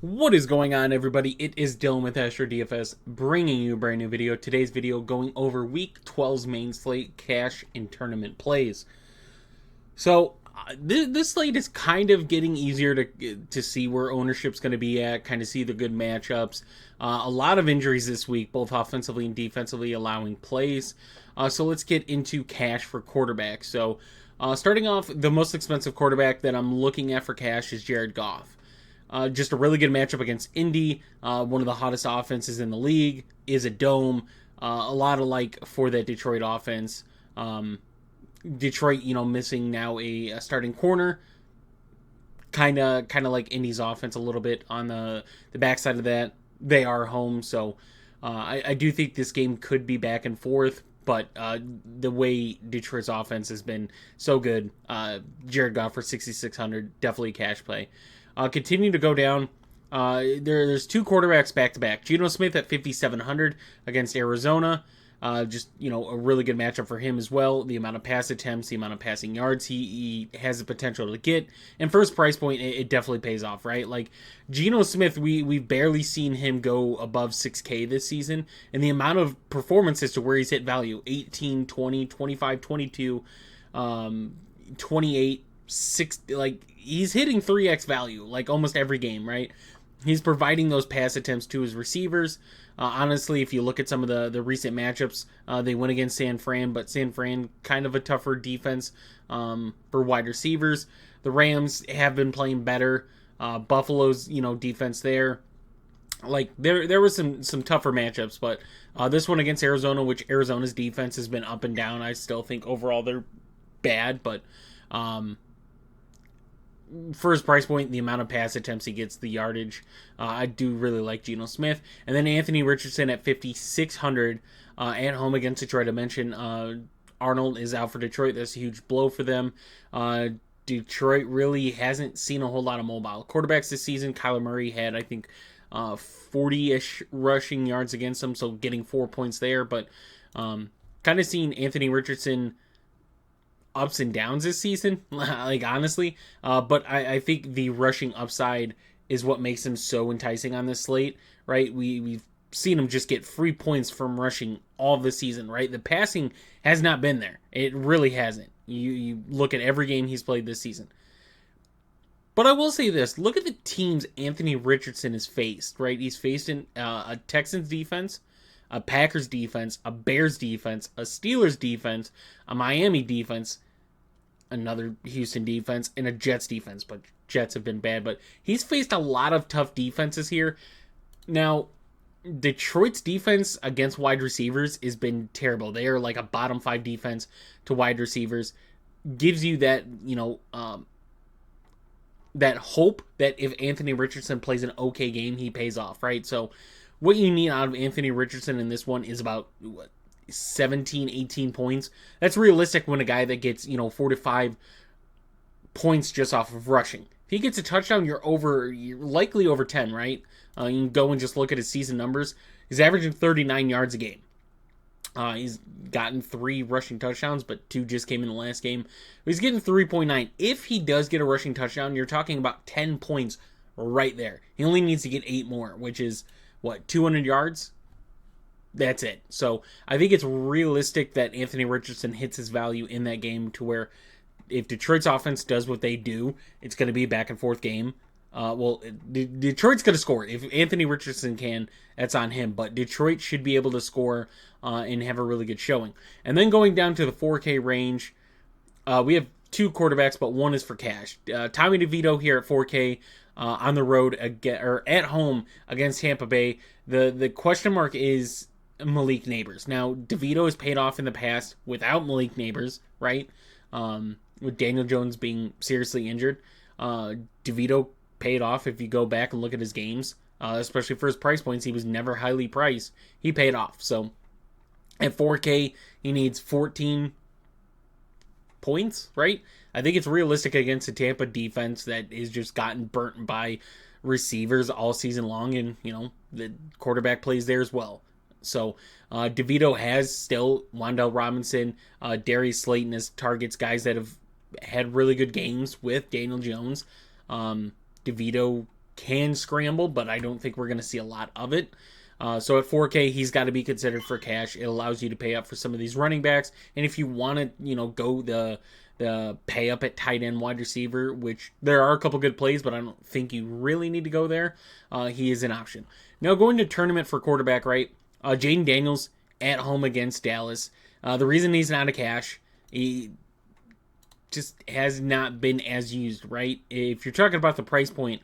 What is going on, everybody? It is Dylan with DFS, bringing you a brand new video. Today's video going over Week 12's main slate, cash and tournament plays. So this slate is kind of getting easier to see where ownership's going to be at, kind of see the good matchups. A lot of injuries this week, both offensively and defensively, allowing plays. So let's get into cash for quarterbacks. So starting off, the most expensive quarterback that I'm looking at for cash is Jared Goff. Just a really good matchup against Indy, one of the hottest offenses in the league, is a dome. A lot of like for that Detroit offense. Detroit, missing now a starting corner. Kind of like Indy's offense a little bit on the backside of that. They are home, so I do think this game could be back and forth. But the way Detroit's offense has been so good, Jared Goff for 6,600, definitely a cash play. Continue to go down. There's two quarterbacks back to back. Geno Smith at 5,700 against Arizona. Just a really good matchup for him as well. The amount of pass attempts, the amount of passing yards he has the potential to get, and first price point, it definitely pays off, right? Like Geno Smith, we've barely seen him go above 6K this season, and the amount of performances to where he's hit value 18, 20, 25, 22, 28, 6, like he's hitting 3x value like almost every game, right? He's providing those pass attempts to his receivers. Honestly, if you look at some of the recent matchups, they went against San Fran, but San Fran kind of a tougher defense for wide receivers. The Rams have been playing better. Buffalo's defense there. Like there was some tougher matchups, but this one against Arizona, which Arizona's defense has been up and down. I still think overall they're bad, but for his price point, the amount of pass attempts he gets, the yardage, I do really like Geno Smith. And then Anthony Richardson at 5,600 at home against Detroit. I mentioned Arnold is out for Detroit. That's a huge blow for them. Detroit really hasn't seen a whole lot of mobile quarterbacks this season. Kyler Murray had, I think, 40-ish rushing yards against them, so getting 4 points there. But kind of seeing Anthony Richardson ups and downs this season, like honestly, but I think the rushing upside is what makes him so enticing on this slate, right? We've seen him just get free points from rushing all the season, right? The passing has not been there. It really hasn't. You look at every game he's played this season. But I will say this, look at the teams Anthony Richardson has faced, right? He's faced in a Texans defense, a Packers defense, a Bears defense, a Steelers defense, a Miami defense, another Houston defense, and a Jets defense. But Jets have been bad. But he's faced a lot of tough defenses here. Now, Detroit's defense against wide receivers has been terrible. They are like a bottom 5 defense to wide receivers. Gives you that, that hope that if Anthony Richardson plays an okay game, he pays off, right? So what you need out of Anthony Richardson in this one is about 17, 18 points. That's realistic when a guy that gets, 4 to 5 points just off of rushing. If he gets a touchdown, you're likely over 10, right? You can go and just look at his season numbers. He's averaging 39 yards a game. He's gotten 3 rushing touchdowns, but 2 just came in the last game. He's getting 3.9. If he does get a rushing touchdown, you're talking about 10 points right there. He only needs to get 8 more, which is, 200 yards? That's it. So I think it's realistic that Anthony Richardson hits his value in that game to where if Detroit's offense does what they do, it's going to be a back and forth game. Detroit's going to score. If Anthony Richardson can, that's on him. But Detroit should be able to score and have a really good showing. And then going down to the 4K range, we have 2 quarterbacks, but one is for cash. Tommy DeVito here at 4K on the road or at home against Tampa Bay. The question mark is Malik Neighbors. Now, DeVito has paid off in the past without Malik Neighbors, right? With Daniel Jones being seriously injured. DeVito paid off if you go back and look at his games, especially for his price points. He was never highly priced. He paid off. So at 4K, he needs 14 points, right? I think it's realistic against a Tampa defense that has just gotten burnt by receivers all season long, and the quarterback plays there as well. So DeVito has still Wan'Dale Robinson, Darius Slayton as targets, guys that have had really good games with Daniel Jones. DeVito can scramble, but I don't think we're going to see a lot of it. So at 4K, he's got to be considered for cash. It allows you to pay up for some of these running backs, and if you want to, go the pay up at tight end, wide receiver, which there are a couple good plays, but I don't think you really need to go there. He is an option. Now going to tournament for quarterback, right? Jaden Daniels at home against Dallas. The reason he's not a cash, he just has not been as used, right? If you're talking about the price point,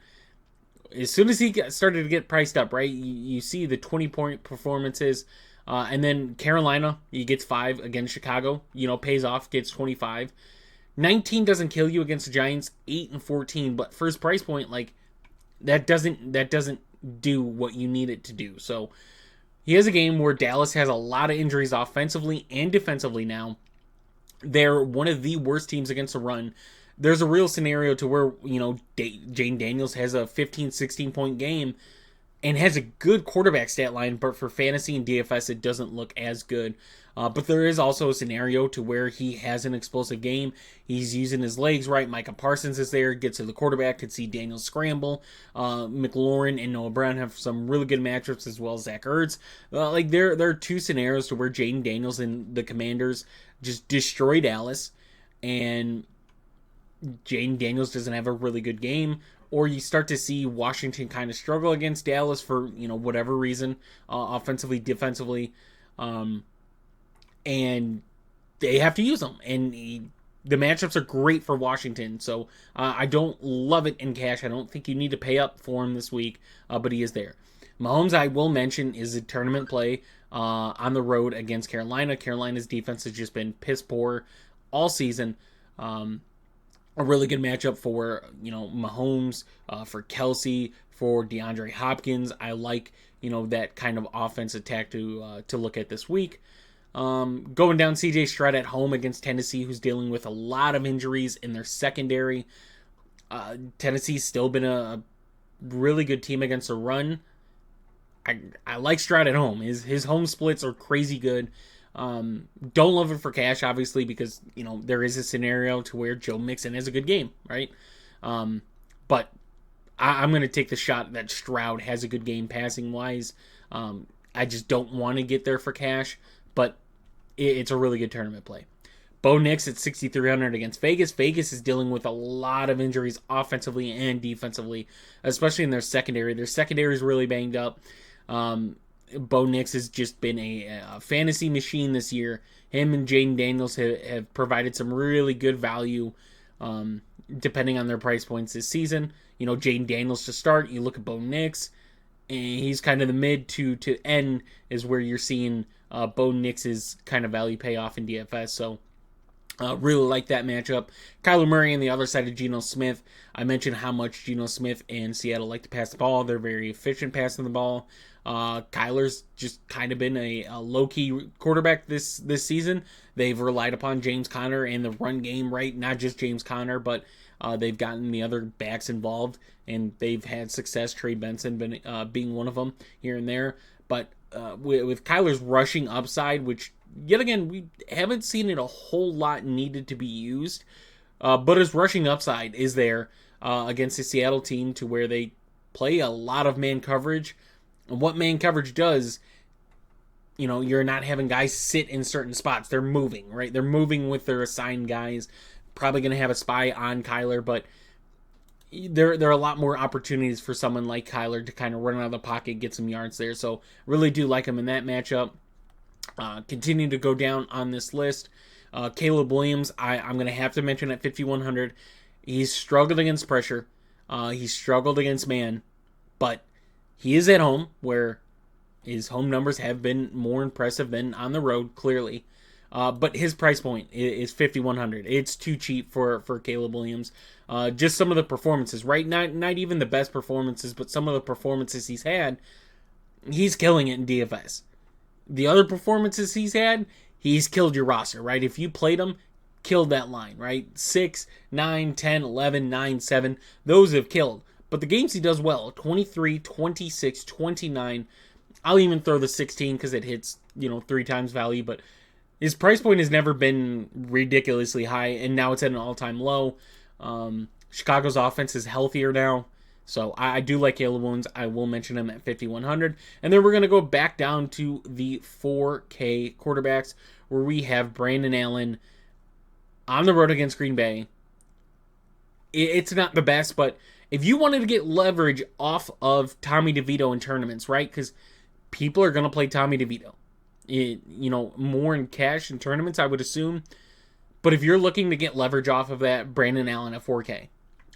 as soon as he started to get priced up, right, you see the 20-point performances, and then Carolina, he gets 5 against Chicago, pays off, gets 25. 19 doesn't kill you against the Giants, 8 and 14, but for his price point, like, that doesn't do what you need it to do. So he has a game where Dallas has a lot of injuries offensively and defensively now. They're one of the worst teams against the run. There's a real scenario to where, Jaden Daniels has a 15, 16-point game and has a good quarterback stat line, but for fantasy and DFS, it doesn't look as good. But there is also a scenario to where he has an explosive game. He's using his legs right. Micah Parsons is there, gets to the quarterback, could see Daniels scramble. McLaurin and Noah Brown have some really good matchups, as well as Zach Ertz. There are two scenarios to where Jaden Daniels and the Commanders just destroy Dallas, and Jaden Daniels doesn't have a really good game, or you start to see Washington kind of struggle against Dallas for, whatever reason, offensively, defensively, and they have to use him. And the matchups are great for Washington, so I don't love it in cash. I don't think you need to pay up for him this week, but he is there. Mahomes, I will mention, is a tournament play on the road against Carolina. Carolina's defense has just been piss poor all season. A really good matchup for, Mahomes, for Kelsey, for DeAndre Hopkins. I like, that kind of offense attack to look at this week. Going down CJ Stroud at home against Tennessee, who's dealing with a lot of injuries in their secondary. Tennessee's still been a really good team against the run. I like Stroud at home. His home splits are crazy good. Don't love it for cash, obviously, because, there is a scenario to where Joe Mixon has a good game, right? But I'm going to take the shot that Stroud has a good game passing-wise. I just don't want to get there for cash, but it's a really good tournament play. Bo Nix at 6,300 against Vegas. Vegas is dealing with a lot of injuries offensively and defensively, especially in their secondary. Their secondary is really banged up. Bo Nix has just been a fantasy machine this year. Him and Jaden Daniels have provided some really good value, depending on their price points this season. Jaden Daniels to start. You look at Bo Nix, and he's kind of the mid to end is where you're seeing Bo Nix's kind of value pay off in DFS. So really like that matchup. Kyler Murray on the other side of Geno Smith. I mentioned how much Geno Smith and Seattle like to pass the ball. They're very efficient passing the ball. Kyler's just kind of been a low-key quarterback this season. They've relied upon James Conner and the run game, right? Not just James Conner, but they've gotten the other backs involved, and they've had success. Trey Benson being one of them here and there. But with Kyler's rushing upside, which, yet again, we haven't seen it a whole lot needed to be used, but his rushing upside is there against the Seattle team to where they play a lot of man coverage. And what man coverage does, you're not having guys sit in certain spots. They're moving, right? They're moving with their assigned guys. Probably going to have a spy on Kyler, but there are a lot more opportunities for someone like Kyler to kind of run out of the pocket, get some yards there. So really do like him in that matchup. Continue to go down on this list. Caleb Williams, I'm going to have to mention at 5,100. He's struggled against pressure. He's struggled against man, but he is at home, where his home numbers have been more impressive than on the road, clearly. But his price point is 5,100. It's too cheap for Caleb Williams. Just some of the performances, right? Not even the best performances, but some of the performances he's had, he's killing it in DFS. The other performances he's had, he's killed your roster, right? If you played him, killed that line, right? 6, 9, 10, 11, 9, 7. Those have killed. But the games he does well, 23, 26, 29. I'll even throw the 16 because it hits, 3 times value. But his price point has never been ridiculously high, and now it's at an all-time low. Chicago's offense is healthier now. So I do like Caleb Williams. I will mention him at 5,100. And then we're going to go back down to the 4K quarterbacks, where we have Brandon Allen on the road against Green Bay. It's not the best, but if you wanted to get leverage off of Tommy DeVito in tournaments, right? Because people are going to play Tommy DeVito. More in cash in tournaments, I would assume. But if you're looking to get leverage off of that, Brandon Allen at 4K.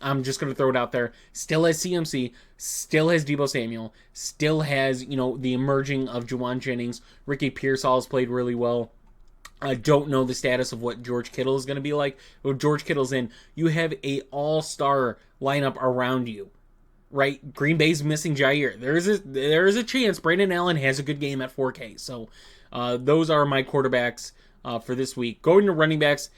I'm just going to throw it out there. Still has CMC, still has Deebo Samuel, still has, the emerging of Juwan Jennings. Ricky Pearsall has played really well. I don't know the status of what George Kittle is going to be like. When George Kittle's in, you have a all-star lineup around you, right? Green Bay's missing Jair. There is a chance Brandon Allen has a good game at 4K. So those are my quarterbacks for this week. Going to running backs,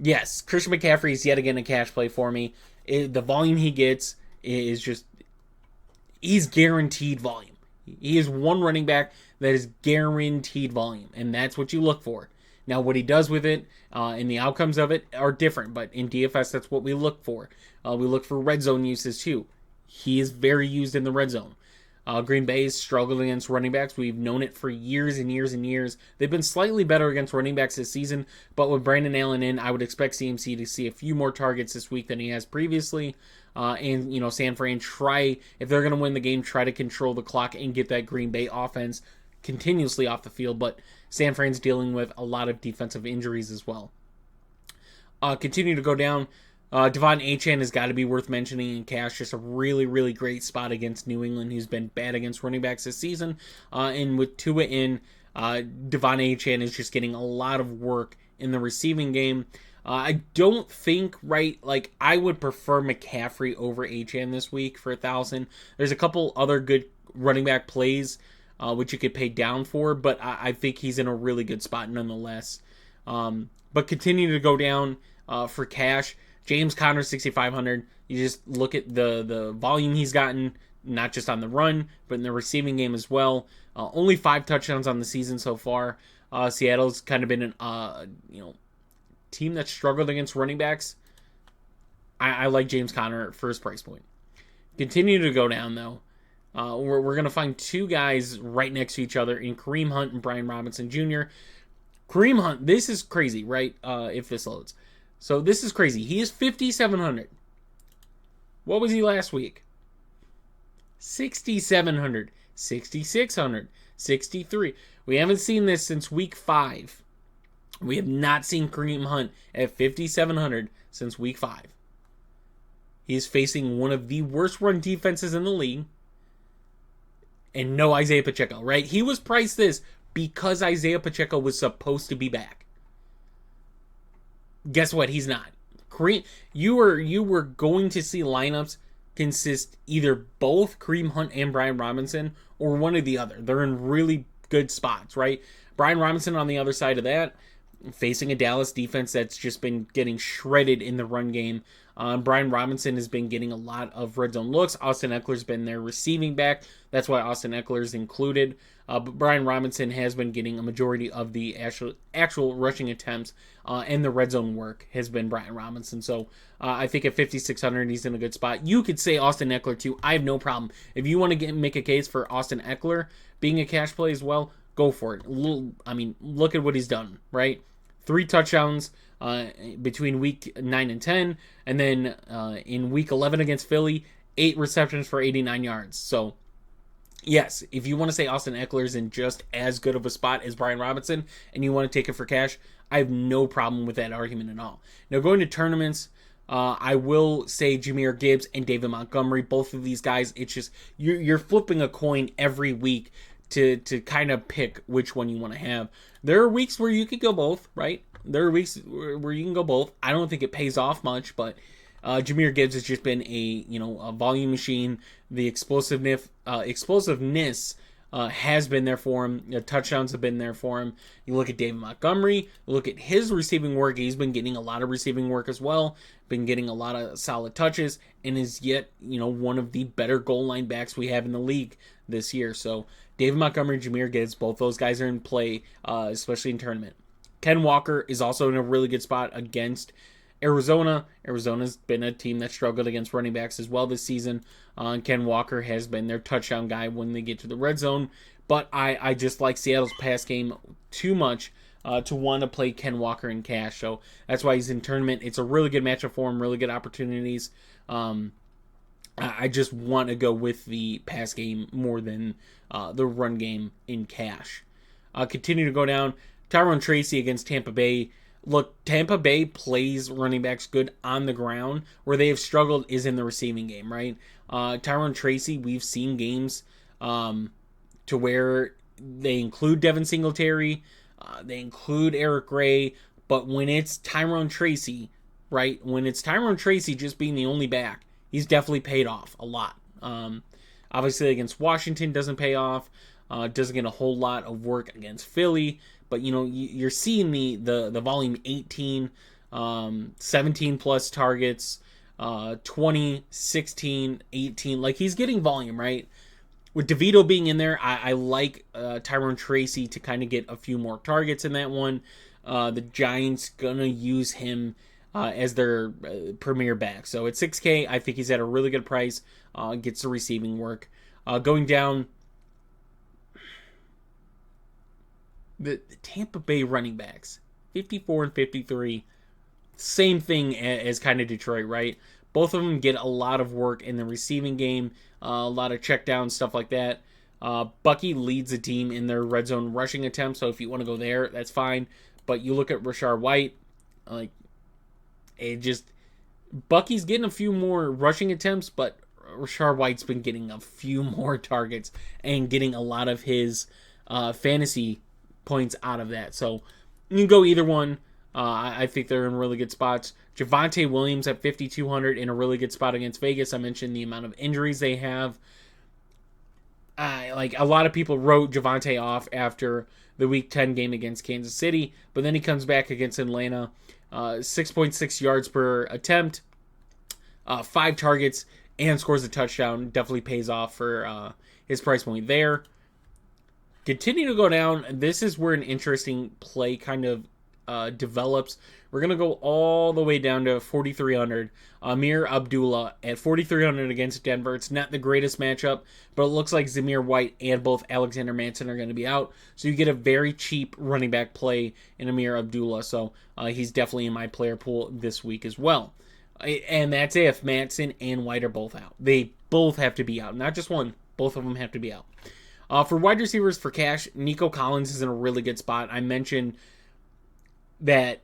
yes, Christian McCaffrey is yet again a cash play for me. The volume he gets is just, he's guaranteed volume. He is one running back that is guaranteed volume, and that's what you look for. Now, what he does with it and the outcomes of it are different, but in DFS, that's what we look for. We look for red zone uses too. He is very used in the red zone. Green Bay has struggled against running backs. We've known it for years and years and years. They've been slightly better against running backs this season, but with Brandon Allen in, I would expect CMC to see a few more targets this week than he has previously. And San Fran, if they're going to win the game, try to control the clock and get that Green Bay offense continuously off the field. But San Fran's dealing with a lot of defensive injuries as well. Continue to go down. Devon Achane has got to be worth mentioning in cash. Just a really, really great spot against New England, who's been bad against running backs this season. And with Tua in, Devon Achane is just getting a lot of work in the receiving game. I don't think, I would prefer McCaffrey over Achane this week for 1,000. There's a couple other good running back plays, which you could pay down for, but I think he's in a really good spot nonetheless. But continue to go down for cash. James Conner, 6,500. You just look at the volume he's gotten, not just on the run, but in the receiving game as well. Only 5 touchdowns on the season so far. Seattle's kind of been an team that struggled against running backs. I like James Conner for his price point. Continue to go down though. We're going to find 2 guys right next to each other in Kareem Hunt and Brian Robinson Jr. Kareem Hunt, this is crazy, right? If this loads. So this is crazy. He is 5,700. What was he last week? 6,700, 6,600, 63. We haven't seen this since week 5. We have not seen Kareem Hunt at 5,700 since week 5. He is facing one of the worst run defenses in the league. And no Isaiah Pacheco, right? He was priced this because Isaiah Pacheco was supposed to be back. Guess what? He's not. You were going to see lineups consist either both Kareem Hunt and Brian Robinson or one or the other. They're in really good spots, right? Brian Robinson on the other side of that, facing a Dallas defense that's just been getting shredded in the run game. Brian Robinson has been getting a lot of red zone looks. Austin Eckler's been their receiving back. That's why Austin Eckler's included. But Brian Robinson has been getting a majority of the actual rushing attempts, and the red zone work has been Brian Robinson. So I think at 5,600, he's in a good spot. You could say Austin Eckler too. I have no problem. If you want to make a case for Austin Eckler being a cash play as well, go for it. Look at what he's done, right? 3 touchdowns between week 9 and 10, and then in week 11 against Philly, 8 receptions for 89 yards. So yes, if you want to say Austin Eckler's in just as good of a spot as Brian Robinson and you want to take it for cash, I have no problem with that argument at all. Now, going to tournaments, I will say Jahmyr Gibbs and David Montgomery. Both of these guys, it's just you're flipping a coin every week to kind of pick which one you want to have. There are weeks where you could go both, right? There are weeks where you can go both. I don't think it pays off much, but Jahmyr Gibbs has just been a volume machine. The explosiveness has been there for him. The touchdowns have been there for him. You look at David Montgomery, look at his receiving work. He's been getting a lot of receiving work as well. Been getting a lot of solid touches, and is yet one of the better goal line backs we have in the league this year. So David Montgomery, Jahmyr Gibbs, both those guys are in play, especially in tournament. Ken Walker is also in a really good spot against Arizona's been a team that struggled against running backs as well this season. And Ken Walker has been their touchdown guy when they get to the red zone. But I just like Seattle's pass game too much to want to play Ken Walker in cash. So that's why he's in tournament. It's a really good matchup for him, really good opportunities. I just want to go with the pass game more than the run game in cash. Continue to go down. Tyrone Tracy against Tampa Bay. Look, Tampa Bay plays running backs good on the ground. Where they have struggled is in the receiving game, right? Tyrone Tracy, we've seen games to where they include Devin Singletary, they include Eric Gray, but when it's Tyrone Tracy, right? When it's Tyrone Tracy just being the only back, he's definitely paid off a lot. Obviously against Washington doesn't pay off. Doesn't get a whole lot of work against Philly. But, you know, you're seeing the volume 18, 17 plus targets, 20, 16, 18. Like, he's getting volume, right? With DeVito being in there, I like Tyrone Tracy to kind of get a few more targets in that one. The Giants going to use him as their premier back. So at 6K, I think he's at a really good price. Gets the receiving work. Going down, the Tampa Bay running backs, 54 and 53, same thing as kind of Detroit, right? Both of them get a lot of work in the receiving game, a lot of check downs, stuff like that. Bucky leads the team in their red zone rushing attempts, so if you want to go there, that's fine. But you look at Rashard White, like, it just, Bucky's getting a few more rushing attempts, but Rashard White's been getting a few more targets and getting a lot of his fantasy points out of that. So you can go either one. I think they're in really good spots. Javonte Williams at 5,200 in a really good spot against Vegas. I mentioned the amount of injuries they have. Like, a lot of people wrote Javonte off after the Week 10 game against Kansas City, but then he comes back against Atlanta. 6.6 yards per attempt, 5 targets, and scores a touchdown. Definitely pays off for his price point there. Continue to go down. This is where an interesting play kind of develops. We're going to go all the way down to 4,300. Amir Abdullah at 4,300 against Denver. It's not the greatest matchup, but it looks like Zamir White and both Alexander Mattison are going to be out. So you get a very cheap running back play in Amir Abdullah. So he's definitely in my player pool this week as well. And that's if Mattison and White are both out. They both have to be out. Not just one. Both of them have to be out. For wide receivers for cash, Nico Collins is in a really good spot. I mentioned that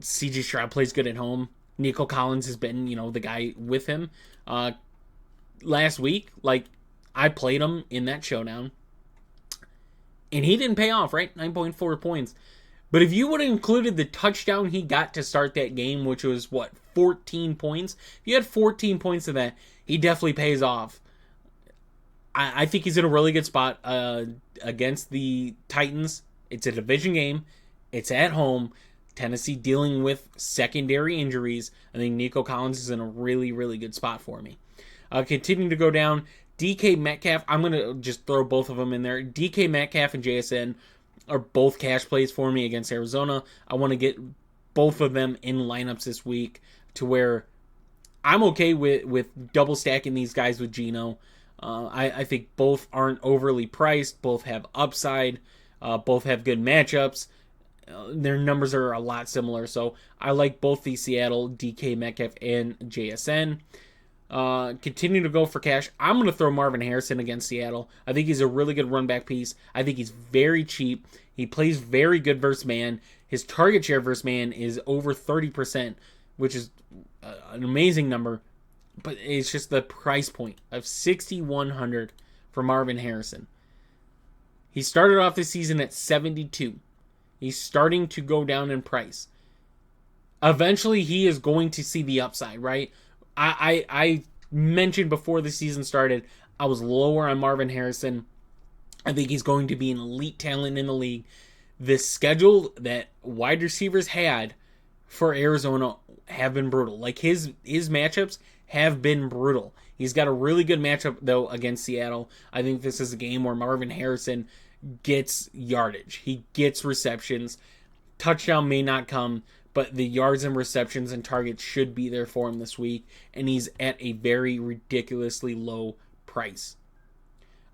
C.J. Stroud plays good at home. Nico Collins has been, the guy with him. Last week, I played him in that showdown, and he didn't pay off, right? 9.4 points. But if you would have included the touchdown he got to start that game, which was, 14 points? If you had 14 points of that, he definitely pays off. I think he's in a really good spot against the Titans. It's a division game. It's at home. Tennessee dealing with secondary injuries. I think Nico Collins is in a really, really good spot for me. Continuing to go down, DK Metcalf. I'm going to just throw both of them in there. DK Metcalf and JSN are both cash plays for me against Arizona. I want to get both of them in lineups this week to where I'm okay with double stacking these guys with Geno. I think both aren't overly priced. Both have upside. Both have good matchups. Their numbers are a lot similar. So I like both the Seattle, DK Metcalf, and JSN. Continue to go for cash. I'm going to throw Marvin Harrison against Seattle. I think he's a really good run back piece. I think he's very cheap. He plays very good versus man. His target share versus man is over 30%, which is an amazing number. But it's just the price point of 6,100 for Marvin Harrison. He started off this season at 72. He's starting to go down in price. Eventually, he is going to see the upside, right? I mentioned before the season started, I was lower on Marvin Harrison. I think he's going to be an elite talent in the league. The schedule that wide receivers had for Arizona have been brutal. Like, his matchups have been brutal. He's got a really good matchup, though, against Seattle. I think this is a game where Marvin Harrison gets yardage. He gets receptions. Touchdown may not come, but the yards and receptions and targets should be there for him this week, and he's at a very ridiculously low price.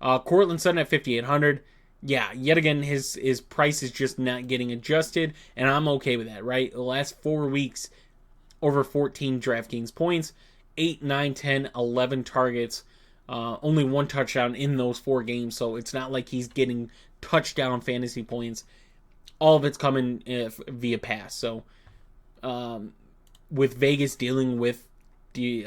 Cortland Sutton at 5,800. Yeah, yet again, his price is just not getting adjusted, and I'm okay with that, right? The last 4 weeks, over 14 DraftKings points, 8, 9, 10, 11 targets, only 1 touchdown in those 4 games, so it's not like he's getting touchdown fantasy points. All of it's coming via pass. So with Vegas dealing with the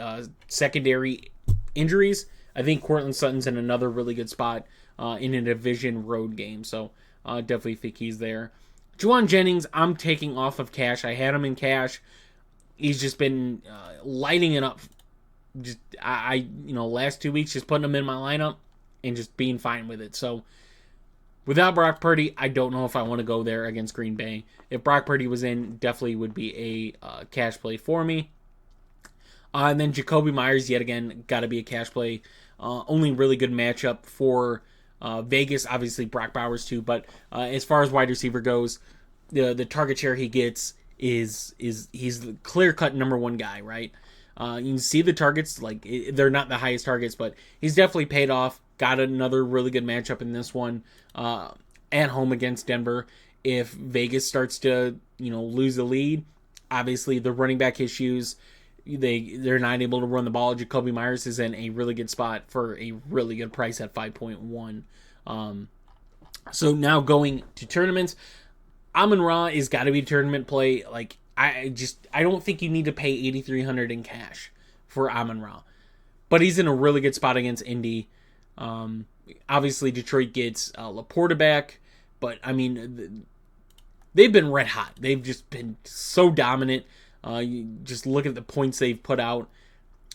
secondary injuries, I think Cortland Sutton's in another really good spot in a division road game. So definitely think he's there. Juwan Jennings, I'm taking off of cash. I had him in cash. He's just been lighting it up. Just last 2 weeks, just putting him in my lineup and just being fine with it. So without Brock Purdy, I don't know if I want to go there against Green Bay. If Brock Purdy was in, definitely would be a cash play for me. And then Jacoby Myers, yet again, got to be a cash play. Only really good matchup for Vegas. Obviously, Brock Bowers too. But as far as wide receiver goes, the target share he gets is he's the clear-cut number 1 guy, right? You can see the targets, like they're not the highest targets, but he's definitely paid off. Got another really good matchup in this one at home against Denver. If Vegas starts to lose the lead, obviously the running back issues, they're not able to run the ball. Jacoby Myers is in a really good spot for a really good price at 5.1. So now going to tournaments, Amon-Ra is got to be a tournament play. Like I don't think you need to pay $8,300 in cash for Amon-Ra, but he's in a really good spot against Indy. Obviously Detroit gets Laporta back, but I mean they've been red hot. They've just been so dominant. You just look at the points they've put out,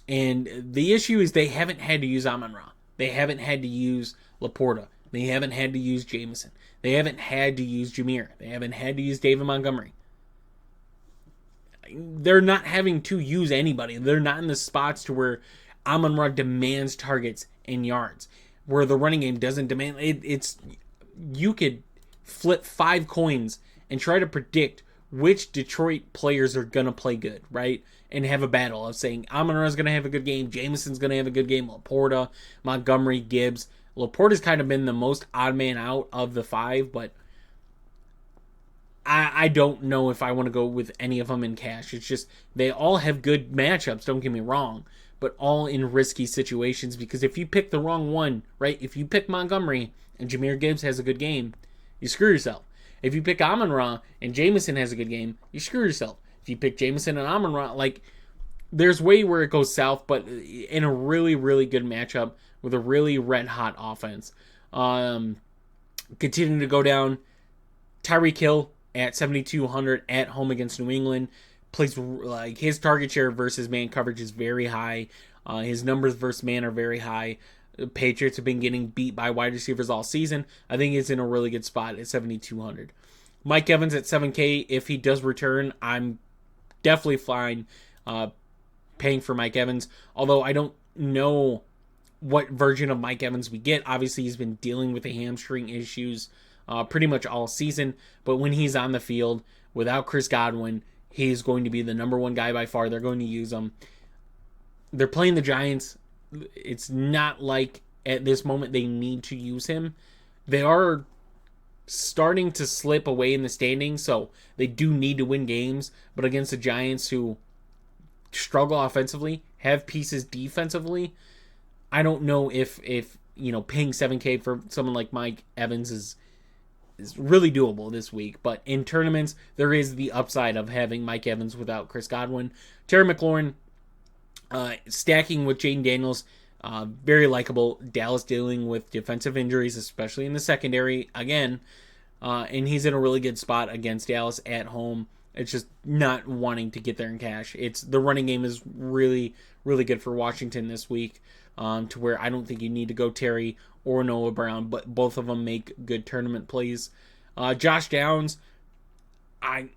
and the issue is they haven't had to use Amon-Ra. They haven't had to use Laporta. They haven't had to use Jameson. They haven't had to use Jameer. They haven't had to use David Montgomery. They're not having to use anybody. They're not in the spots to where Amon-Ra demands targets and yards, where the running game doesn't demand. It's you could flip 5 coins and try to predict which Detroit players are going to play good, right? And have a battle of saying Amon-Ra's going to have a good game, Jameson's going to have a good game, Laporta, Montgomery, Gibbs. Laporta's kind of been the most odd man out of the 5, but I don't know if I want to go with any of them in cash. It's just they all have good matchups, don't get me wrong, but all in risky situations, because if you pick the wrong one, right? If you pick Montgomery and Jahmyr Gibbs has a good game, you screw yourself. If you pick Amon-Ra and Jameson has a good game, you screw yourself. If you pick Jameson and Amon-Ra, like, there's way where it goes south, but in a really, really good matchup with a really red-hot offense. Continuing to go down, Tyreek Hill at 7,200 at home against New England. Plays, like, his target share versus man coverage is very high. His numbers versus man are very high. The Patriots have been getting beat by wide receivers all season. I think he's in a really good spot at 7,200. Mike Evans at 7K. If he does return, I'm definitely fine paying for Mike Evans. Although I don't know what version of Mike Evans we get. Obviously, he's been dealing with the hamstring issues pretty much all season. But when he's on the field without Chris Godwin, he's going to be the number 1 guy by far. They're going to use him. They're playing the Giants. It's not like at this moment they need to use him. They are starting to slip away in the standings, so they do need to win games. But against the Giants, who struggle offensively, have pieces defensively, I don't know if paying 7K for someone like Mike Evans is really doable this week. But in tournaments, there is the upside of having Mike Evans without Chris Godwin. Terry McLaurin, stacking with Jaden Daniels, very likable. Dallas dealing with defensive injuries, especially in the secondary again, and he's in a really good spot against Dallas at home. It's just not wanting to get there in cash. It's the running game is really, really good for Washington this week, to where I don't think you need to go Terry or Noah Brown, but both of them make good tournament plays. Josh Downs, I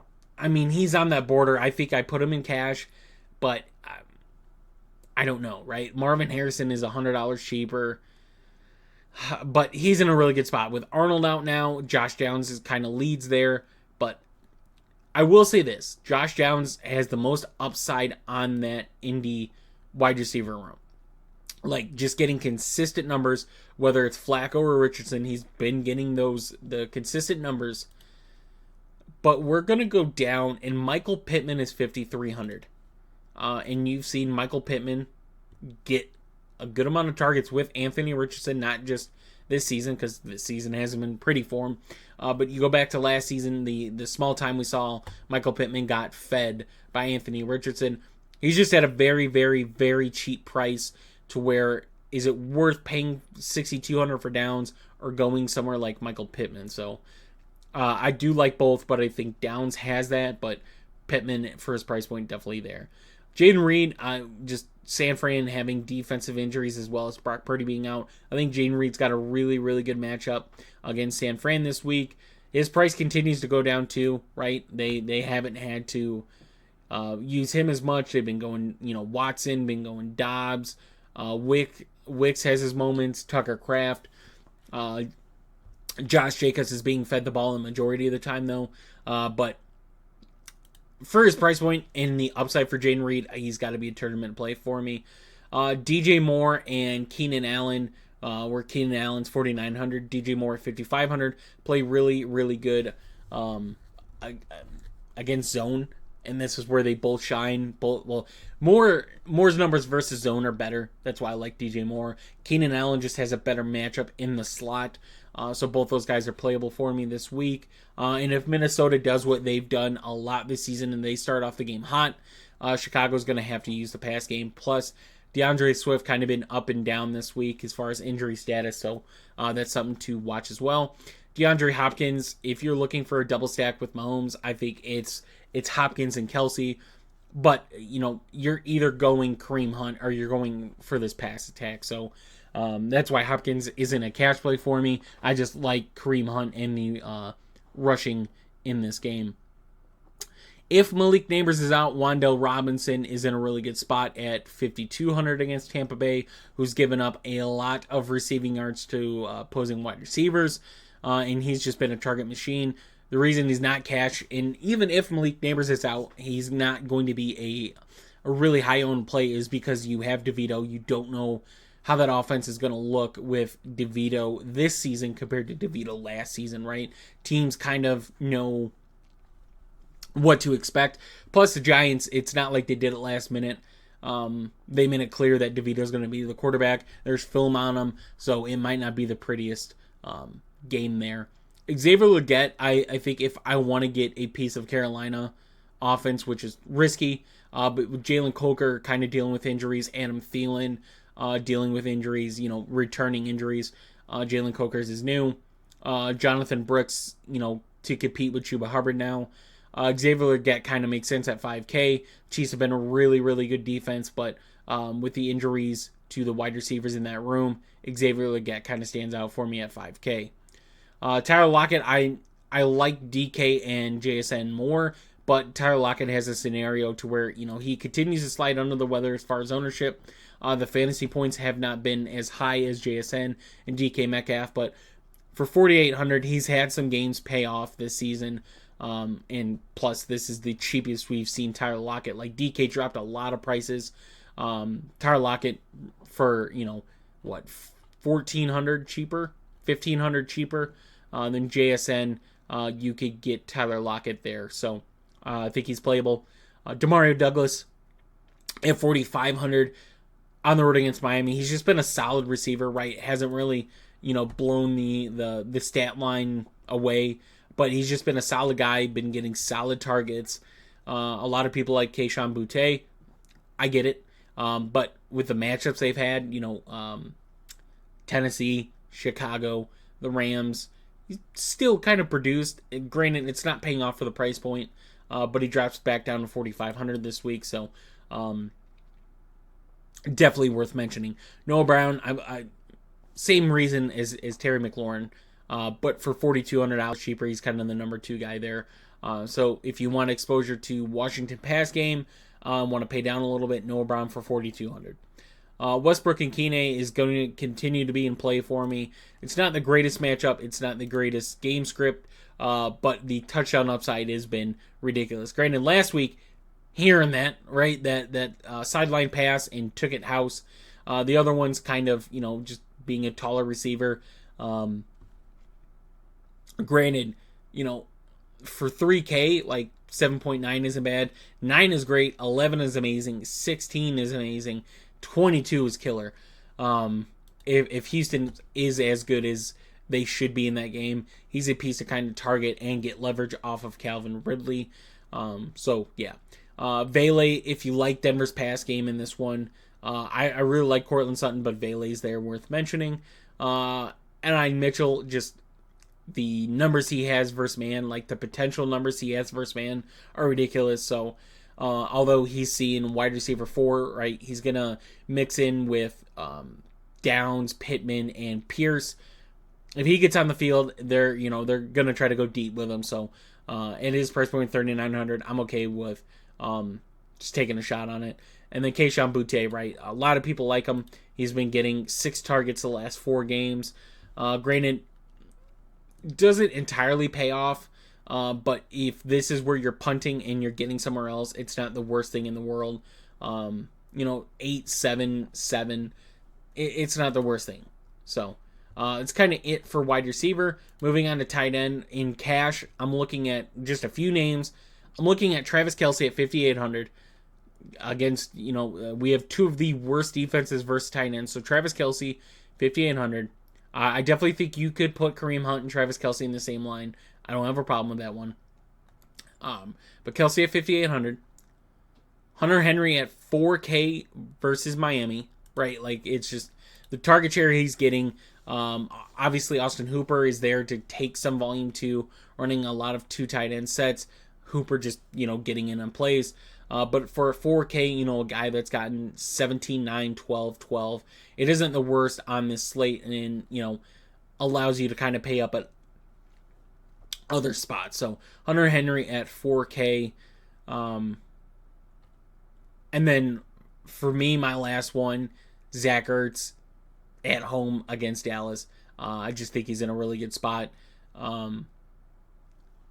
mean, he's on that border. I think I put him in cash, but I don't know, right? Marvin Harrison is $100 cheaper, but he's in a really good spot. With Arnold out now, Josh Downs is kind of leads there, but I will say this. Josh Downs has the most upside on that Indy wide receiver room. Like, just getting consistent numbers, whether it's Flacco or Richardson, he's been getting the consistent numbers. But we're going to go down, and Michael Pittman is 5,300. And you've seen Michael Pittman get a good amount of targets with Anthony Richardson, not just this season, because this season hasn't been pretty for him. But you go back to last season, the small time we saw Michael Pittman got fed by Anthony Richardson. He's just at a very, very, very cheap price to where is it worth paying $6,200 for Downs or going somewhere like Michael Pittman? So I do like both, but I think Downs has that, but Pittman for his price point definitely there. Jaden Reed, just San Fran having defensive injuries as well as Brock Purdy being out. I think Jaden Reed's got a really, really good matchup against San Fran this week. His price continues to go down too, right? They haven't had to use him as much. They've been going, Watson, been going Dobbs. Wicks has his moments. Tucker Kraft. Josh Jacobs is being fed the ball the majority of the time, though. But for his price point and the upside for Jaden Reed, he's got to be a tournament play for me. DJ Moore and Keenan Allen, where Keenan Allen's 4,900, DJ Moore 5,500, play really, really good against zone. And this is where they both shine. Moore's numbers versus zone are better. That's why I like DJ Moore. Keenan Allen just has a better matchup in the slot. So both those guys are playable for me this week. And if Minnesota does what they've done a lot this season and they start off the game hot, Chicago's going to have to use the pass game. Plus, DeAndre Swift kind of been up and down this week as far as injury status. So that's something to watch as well. DeAndre Hopkins, if you're looking for a double stack with Mahomes, I think it's Hopkins and Kelsey. But, you're either going Kareem Hunt or you're going for this pass attack. So that's why Hopkins isn't a cash play for me. I just like Kareem Hunt and the rushing in this game. If Malik Neighbors is out, Wan'Dale Robinson is in a really good spot at 5,200 against Tampa Bay, who's given up a lot of receiving yards to opposing wide receivers. And he's just been a target machine. The reason he's not cash, and even if Malik Neighbors is out, he's not going to be a really high-owned play, is because you have DeVito. You don't know how that offense is going to look with DeVito this season compared to DeVito last season, right? Teams kind of know what to expect. Plus, the Giants, it's not like they did it last minute. They made it clear that DeVito's going to be the quarterback. There's film on him, so it might not be the prettiest game there. Xavier Legette, I think if I want to get a piece of Carolina offense, which is risky, but with Jalen Coker kind of dealing with injuries, Adam Thielen dealing with injuries, returning injuries. Jalen Coker's is new. Jonathan Brooks, to compete with Chuba Hubbard now. Xavier Legette kind of makes sense at 5K. Chiefs have been a really, really good defense, but with the injuries to the wide receivers in that room, Xavier Legette kind of stands out for me at 5K. Tyler Lockett, I like DK and JSN more, but Tyler Lockett has a scenario to where, he continues to slide under the weather as far as ownership. The fantasy points have not been as high as JSN and DK Metcalf, but for 4,800, he's had some games pay off this season. And plus, this is the cheapest we've seen Tyler Lockett. Like, DK dropped a lot of prices. Tyler Lockett for, 1,400 cheaper, 1,500 cheaper than JSN. You could get Tyler Lockett there. So I think he's playable. Demario Douglas at 4,500 on the road against Miami. He's just been a solid receiver, right? Hasn't really, blown the stat line away, but he's just been a solid guy, been getting solid targets. A lot of people like Kayshon Boutte. I get it. But with the matchups they've had, Tennessee, Chicago, the Rams, he's still kind of produced. Granted, it's not paying off for the price point, but he drops back down to 4,500 this week, so definitely worth mentioning. Noah Brown, I same reason as Terry McLaurin, but for $4,200 cheaper, he's kind of the number 2 guy there. So if you want exposure to Washington pass game, want to pay down a little bit, Noah Brown for $4,200. Westbrook and Kine is going to continue to be in play for me. It's not the greatest matchup. It's not the greatest game script. But the touchdown upside has been ridiculous. Granted, last week, hearing that, right, that sideline pass and took it house. The other one's kind of, just being a taller receiver. Granted, for 3K, like 7.9 isn't bad. 9 is great. 11 is amazing. 16 is amazing. 22 is killer. If Houston is as good as they should be in that game, he's a piece to kind of target and get leverage off of Calvin Ridley. So, yeah. Vele, if you like Denver's pass game in this one, I really like Cortland Sutton, but Vele's there worth mentioning. And Mitchell, just the numbers he has versus man, like the potential numbers he has versus man, are ridiculous. So, although he's seeing wide receiver 4, right, he's going to mix in with Downs, Pittman, and Pierce. If he gets on the field, they're going to try to go deep with him. So, at his price point, $3,900, I'm okay with just taking a shot on it. And then Keyshawn Boutte, right? A lot of people like him. He's been getting 6 targets the last 4 games. Granted, doesn't entirely pay off. But if this is where you're punting and you're getting somewhere else, it's not the worst thing in the world. 8, 7, 7. It's not the worst thing. So, it's kind of it for wide receiver. Moving on to tight end. In cash, I'm looking at just a few names. I'm looking at Travis Kelce at 5,800 against, we have 2 of the worst defenses versus tight ends. So Travis Kelce, 5,800. I definitely think you could put Kareem Hunt and Travis Kelce in the same line. I don't have a problem with that one. But Kelce at 5,800. Hunter Henry at 4K versus Miami. Right? Like, it's just the target share he's getting. Obviously, Austin Hooper is there to take some volume too, running a lot of 2 tight end sets. Hooper just, getting in on plays. But for a 4K, a guy that's gotten 17, 9, 12, 12, it isn't the worst on this slate and, allows you to kind of pay up at other spots. So Hunter Henry at 4K. And then for me, my last one, Zach Ertz at home against Dallas. I just think he's in a really good spot.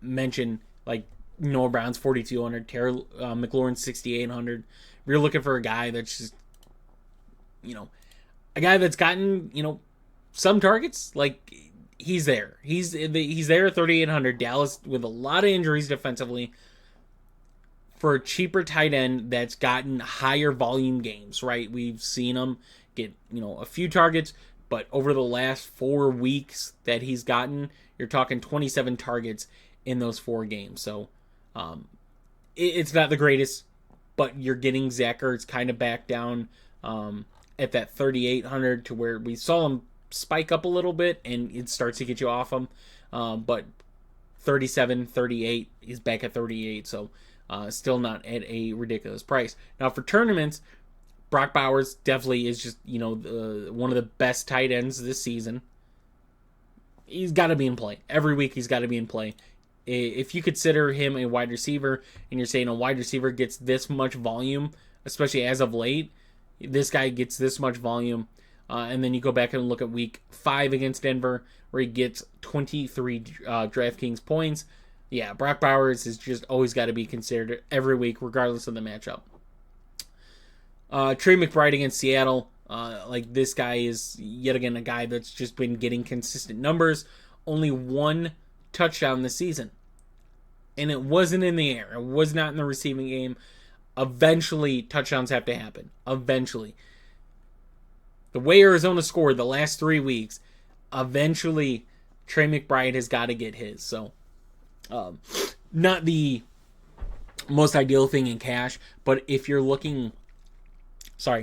Mention like Noah Brown's 4,200, Terry McLaurin's 6,800. If you're looking for a guy that's just, a guy that's gotten, some targets, like he's there. He's there at 3,800. Dallas with a lot of injuries defensively. For a cheaper tight end that's gotten higher volume games, right? We've seen him get, a few targets, but over the last 4 weeks that he's gotten, you're talking 27 targets in those 4 games. So, it's not the greatest, but you're getting Zach Ertz kind of back down at that 3,800 to where we saw him spike up a little bit and it starts to get you off him. But 37, 38, he's back at 38, so still not at a ridiculous price. Now for tournaments, Brock Bowers definitely is just, one of the best tight ends this season. He's got to be in play. Every week he's got to be in play. If you consider him a wide receiver and you're saying a wide receiver gets this much volume, especially as of late, this guy gets this much volume, and then you go back and look at week 5 against Denver where he gets 23 DraftKings points. Yeah, Brock Bowers is just always got to be considered every week regardless of the matchup. Trey McBride against Seattle. Like this guy is yet again a guy that's just been getting consistent numbers. Only 1 touchdown this season. And it wasn't in the air. It was not in the receiving game. Eventually, touchdowns have to happen. Eventually. The way Arizona scored the last 3 weeks, eventually Trey McBride has got to get his. So, not the most ideal thing in cash, but if you're looking to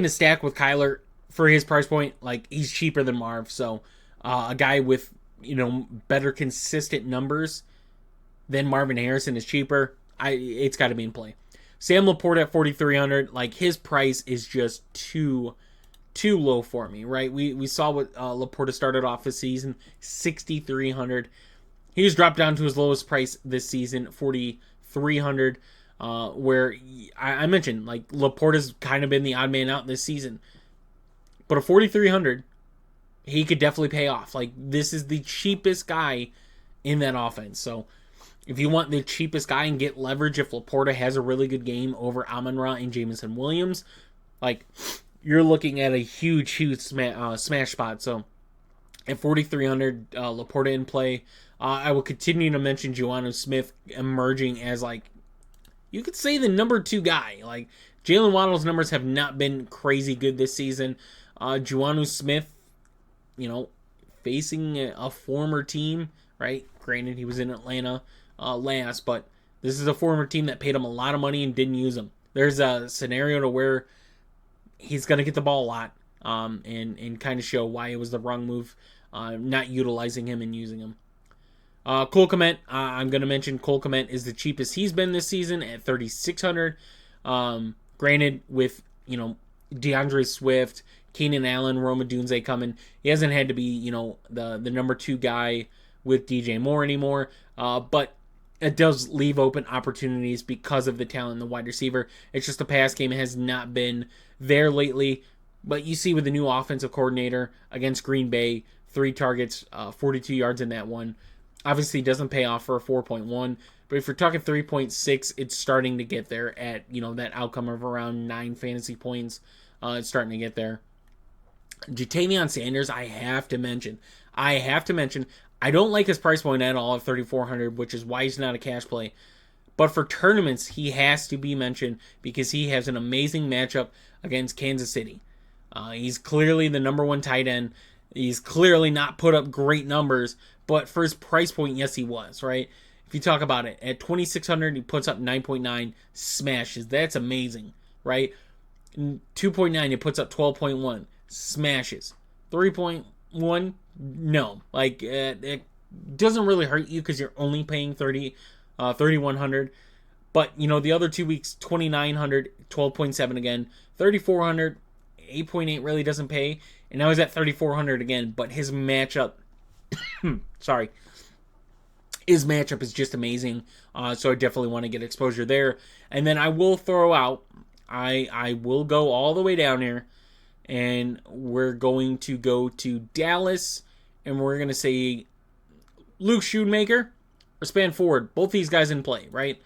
stack with Kyler for his price point, like he's cheaper than Marv. So, a guy with better consistent numbers than Marvin Harrison is cheaper. It's got to be in play. Sam Laporte at 4,300, like his price is just too low for me, right? We saw what Laporta started off this season, 6,300. He's dropped down to his lowest price this season, 4,300. where I mentioned, like, Laporta's kind of been the odd man out this season. But a 4,300, he could definitely pay off. Like, this is the cheapest guy in that offense. So, if you want the cheapest guy and get leverage if Laporta has a really good game over Amon-Ra and Jameson Williams, like, you're looking at a huge smash spot. So, at 4,300, Laporta in play. I will continue to mention Juanu Smith emerging as, like, you could say the number 2 guy. Like, Jalen Waddle's numbers have not been crazy good this season. Juanu Smith, facing a former team, right? Granted, he was in Atlanta last, but this is a former team that paid him a lot of money and didn't use him. There's a scenario to where he's going to get the ball a lot and kind of show why it was the wrong move, not utilizing him and using him. Cole Kmet, I'm going to mention Cole Kmet is the cheapest he's been this season at 3,600. Granted, with, DeAndre Swift, Keenan Allen, Rome Odunze coming, he hasn't had to be, the number 2 guy with DJ Moore anymore. But it does leave open opportunities because of the talent in the wide receiver. It's just the pass game has not been there lately. But you see with the new offensive coordinator against Green Bay, 3 targets, 42 yards in that one. Obviously, doesn't pay off for a 4.1, but if you're talking 3.6, it's starting to get there at, that outcome of around 9 fantasy points. It's starting to get there. Jatavion Sanders, I have to mention. I don't like his price point at all of 3,400, which is why he's not a cash play. But for tournaments, he has to be mentioned because he has an amazing matchup against Kansas City. He's clearly the number 1 tight end. He's clearly not put up great numbers, but for his price point, yes, he was, right? If you talk about it, at 2,600, he puts up 9.9 smashes. That's amazing, right? 2.9, he puts up 12.1 smashes. 3.1, no. Like, it doesn't really hurt you because you're only paying 3,100. But, the other 2 weeks, 2,900, 12.7 again. 3,400, 8.8 really doesn't pay. And now he's at 3,400 again. But his matchup, his matchup is just amazing. So I definitely want to get exposure there. And then I will throw out, I will go all the way down here. And we're going to go to Dallas. And we're going to say Luke Schoonmaker or Span Ford. Both these guys in play, right?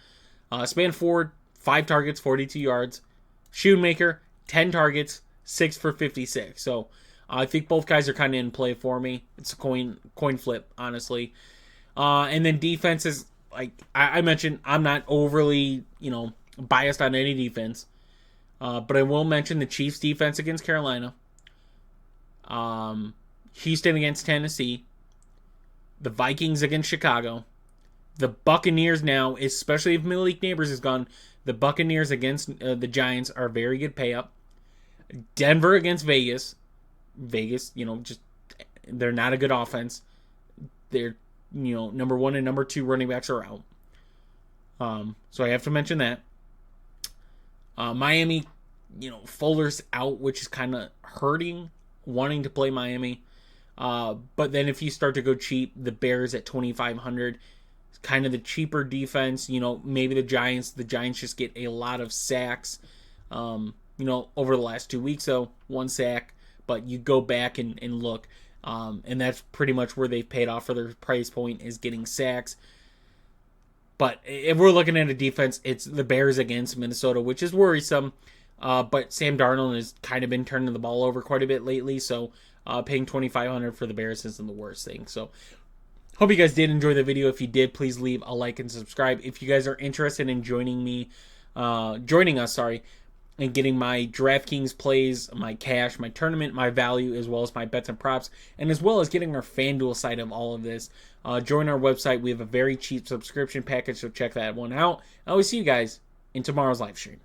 Span Ford, 5 targets, 42 yards. Schoonmaker, 10 targets, 6 for 56. So I think both guys are kind of in play for me. It's a coin flip, honestly. And then defenses, like I mentioned, I'm not overly, biased on any defense. But I will mention the Chiefs' defense against Carolina. Houston against Tennessee. The Vikings against Chicago. The Buccaneers now, especially if Malik Neighbors is gone, the Buccaneers against the Giants are very good pay up. Denver against Vegas. Vegas, just they're not a good offense. They're, number 1 and number 2 running backs are out. So I have to mention that. Miami, Fuller's out, which is kind of hurting, wanting to play Miami. But then if you start to go cheap, the Bears at 2,500, kind of the cheaper defense. Maybe the Giants just get a lot of sacks, over the last 2 weeks. So 1 sack, but you go back and look, and that's pretty much where they've paid off for their price point is getting sacks. But if we're looking at a defense, it's the Bears against Minnesota, which is worrisome. But Sam Darnold has kind of been turning the ball over quite a bit lately, so paying $2,500 for the Bears isn't the worst thing. So hope you guys did enjoy the video. If you did, please leave a like and subscribe. If you guys are interested in joining us, and getting my DraftKings plays, my cash, my tournament, my value, as well as my bets and props, and as well as getting our FanDuel side of all of this, join our website. We have a very cheap subscription package, so check that one out. I will see you guys in tomorrow's live stream.